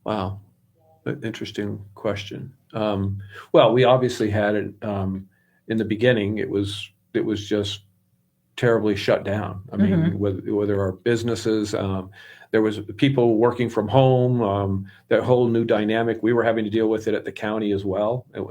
Wow. Interesting question. Well, we obviously had it in the beginning. It was just terribly shut down. I mean, Hmm. whether our businesses, there was people working from home, that whole new dynamic. We were having to deal with it at the county as well, and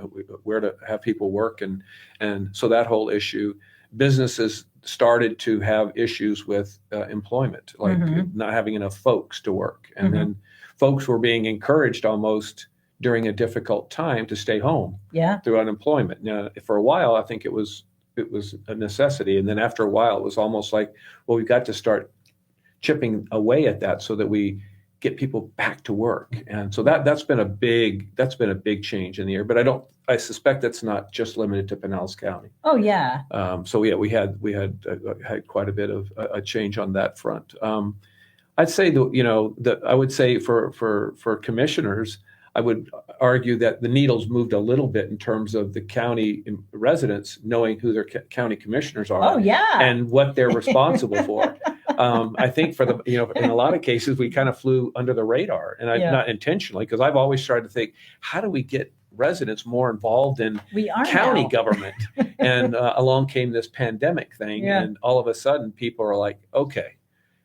where to have people work, and so that whole issue, businesses started to have issues with employment, like Hmm. not having enough folks to work, and Hmm. then folks were being encouraged almost during a difficult time to stay home Yeah. through unemployment. Now, for a while, I think it was a necessity. And then after a while, it was almost like, well, we've got to start chipping away at that so that we get people back to work. And so that's been a big change in the year. But I suspect that's not just limited to Pinellas County. Oh, yeah. So yeah, we had quite a bit of a change on that front. I'd say that I would say for commissioners, I would argue that the needle's moved a little bit in terms of the county residents knowing who their county commissioners Oh, are yeah. and what they're responsible for. I think in a lot of cases we kind of flew under the radar, and Yeah. not intentionally, because I've always tried to think, how do we get residents more involved in We are county now. government? And along came this pandemic thing, Yeah. and all of a sudden people are like, okay,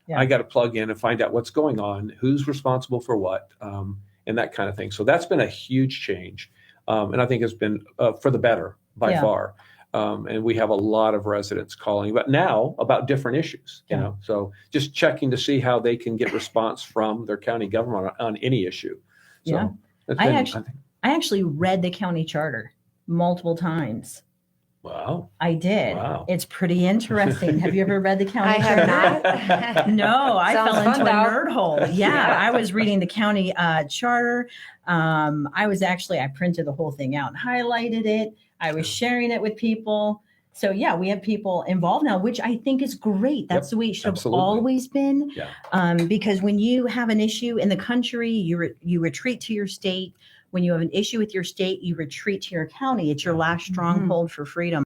Yeah. I got to plug in and find out what's going on, who's responsible for what, and that kind of thing. So that's been a huge change, and I think it's been for the better by Yeah. far. And we have a lot of residents calling, but now about different issues. Yeah. So just checking to see how they can get response from their county government on any issue. So Yeah. it's I been, actually, I actually read the county charter multiple times. wow, I did. wow. It's pretty interesting. Have you ever read the county I have charter? not. No, I Sounds fell into fun, a though. nerd hole. Yeah, I was reading the county charter. I printed the whole thing out and highlighted it. I was sharing it with people. So yeah, we have people involved now, which I think is great. That's Yep, the way it should have absolutely. always been. Yeah. Because when you have an issue in the country, you retreat to your state. When you have an issue with your state, you retreat to your county. It's your last stronghold for freedom.